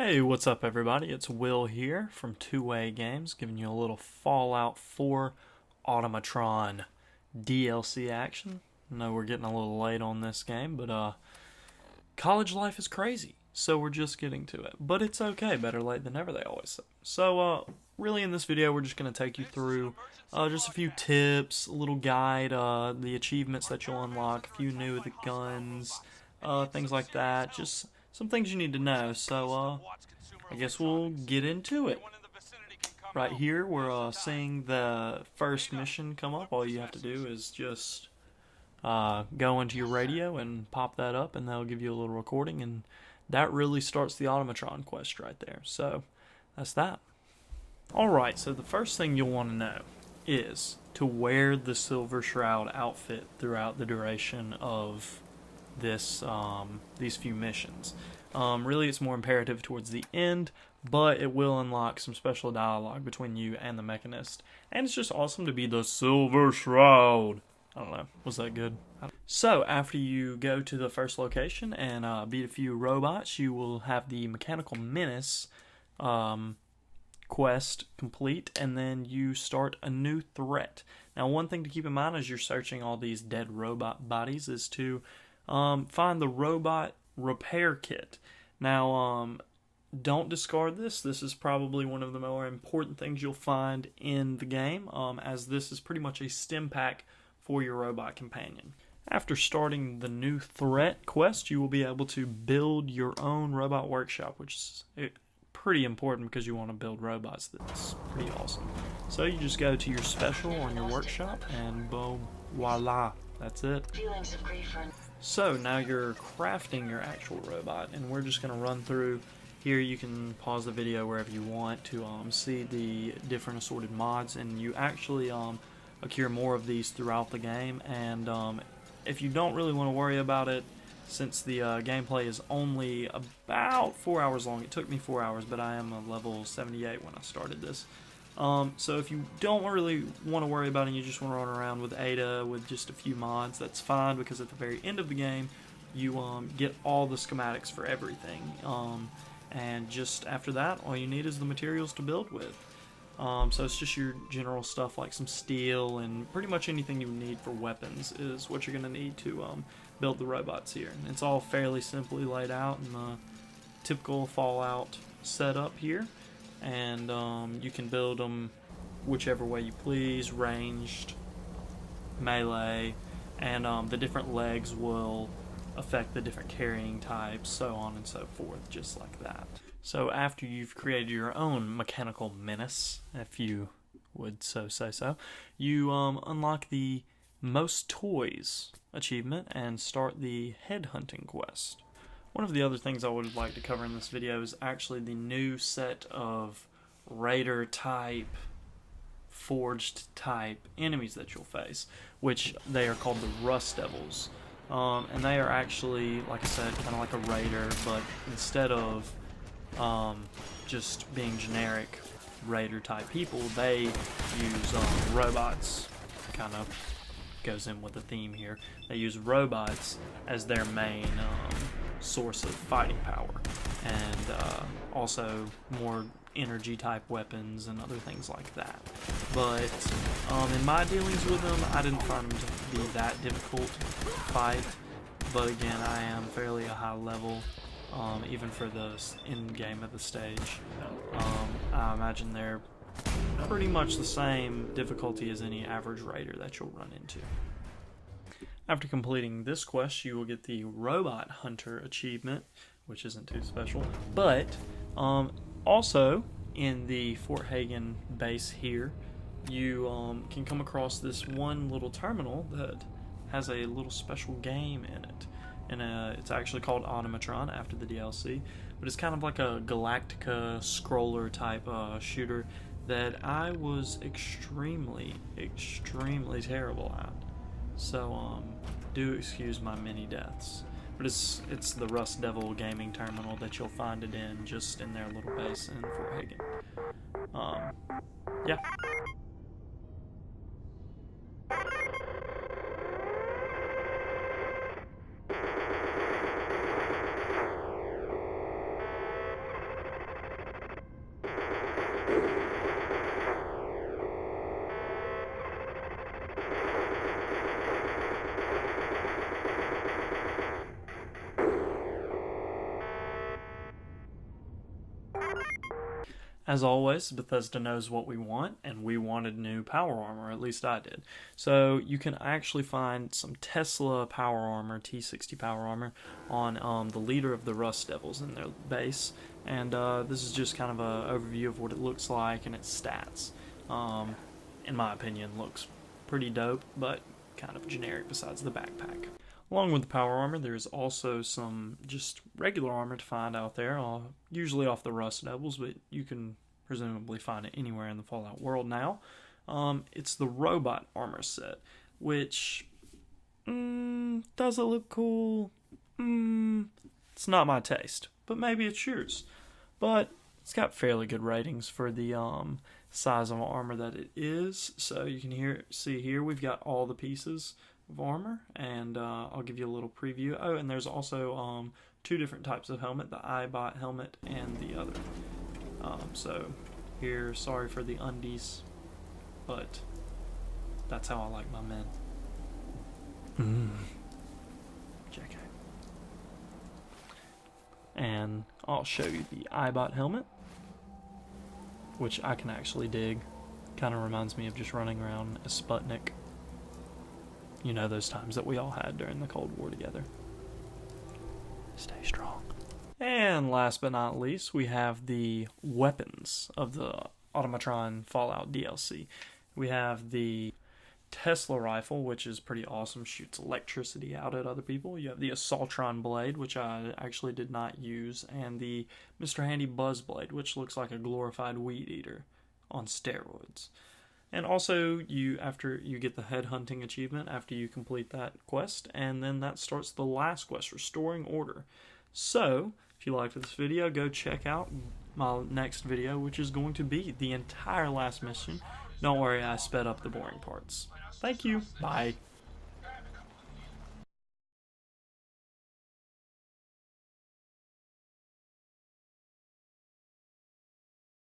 Hey, what's up everybody? It's Will here from Two-Way Games, giving you a little Fallout 4 Automatron DLC action. I know we're getting a little late on this game, but college life is crazy, so we're just getting to it. But it's okay, better late than never, they always say. So, really in this video, we're just going to take you through just a few tips, a little guide, the achievements that you'll unlock, a few new of the guns, things like that, just some things you need to know. So, I guess we'll get into it. Right here, we're seeing the first mission come up. All you have to do is just go into your radio and pop that up, and that'll give you a little recording, and that really starts the Automatron quest right there. So, that's that. Alright, so the first thing you'll want to know is to wear the Silver Shroud outfit throughout the duration of this these few missions. Really, it's more imperative towards the end, but it will unlock some special dialogue between you and the Mechanist. And it's just awesome to be the Silver Shroud. I don't know, was that good? So, after you go to the first location and beat a few robots, you will have the Mechanical Menace quest complete, and then you start a new threat. Now, one thing to keep in mind as you're searching all these dead robot bodies is to find the robot repair kit. Now, don't discard this. This is probably one of the more important things you'll find in the game, as this is pretty much a stim pack for your robot companion. After starting the new threat quest, you will be able to build your own robot workshop, which is pretty important because you want to build robots. That's pretty awesome. So you just go to your special on your workshop, and boom, voila, that's it. So now you're crafting your actual robot, and we're just going to run through here. You can pause the video wherever you want to see the different assorted mods, and you actually accrue more of these throughout the game. And if you don't really want to worry about it, since the gameplay is only about 4 hours long, it took me 4 hours, but I am a level 78 when I started this. So if you don't really want to worry about it and you just want to run around with Ada with just a few mods, that's fine, because at the very end of the game you get all the schematics for everything, and just after that all you need is the materials to build with. So it's just your general stuff like some steel and pretty much anything you need for weapons is what you're going to need to build the robots here. And it's all fairly simply laid out in the typical Fallout setup here. And you can build them whichever way you please, ranged, melee, and the different legs will affect the different carrying types, so on and so forth, just like that. So after you've created your own Mechanical Menace, if you would so say so, you unlock the Most Toys achievement and start the Headhunting quest. One of the other things I would like to cover in this video is actually the new set of Raider type, forged type enemies that you'll face, which they are called the Rust Devils. And they are actually, like I said, kind of like a Raider, but instead of just being generic Raider type people, they use robots. Kind of goes in with the theme here. They use robots as their main source of fighting power, and also more energy type weapons and other things like that. But in my dealings with them, I didn't find them to be that difficult to fight, but again, I am fairly a high level, even for the end game of the stage. I imagine they're pretty much the same difficulty as any average raider that you'll run into. After completing this quest, you will get the Robot Hunter achievement, which isn't too special, but also in the Fort Hagen base here, you can come across this one little terminal that has a little special game in it, and it's actually called Automatron after the DLC, but it's kind of like a Galactica scroller type shooter that I was extremely terrible at. So do excuse my many deaths. But it's the Rust Devil gaming terminal that you'll find it in, just in their little base in Fort Hagen. Yeah. As always, Bethesda knows what we want, and we wanted new power armor, at least I did. So you can actually find some Tesla power armor, T60 power armor, on the leader of the Rust Devils in their base. And this is just kind of an overview of what it looks like and its stats. In my opinion, looks pretty dope, but kind of generic besides the backpack. Along with the power armor, there's also some just regular armor to find out there, usually off the Rust Devils, but you can presumably find it anywhere in the Fallout world now. It's the robot armor set, which, does it look cool? It's not my taste, but maybe it's yours. But it's got fairly good ratings for the size of armor that it is. So you can see here we've got all the pieces of armor, and I'll give you a little preview. Oh, and there's also two different types of helmet, the iBot helmet and the other. So here, sorry for the undies, but that's how I like my men. JK. And I'll show you the iBot helmet, which I can actually dig. Kind of reminds me of just running around as Sputnik. You know, those times that we all had during the Cold War together. Stay strong. And last but not least, we have the weapons of the Automatron Fallout DLC. We have the Tesla rifle, which is pretty awesome, shoots electricity out at other people. You have the Assaultron blade, which I actually did not use, and the Mr. Handy Buzz blade, which looks like a glorified weed eater on steroids. And also, after you get the headhunting achievement after you complete that quest, and then that starts the last quest, Restoring Order. So, if you liked this video, go check out my next video, which is going to be the entire last mission. Don't worry, I sped up the boring parts. Thank you. Bye.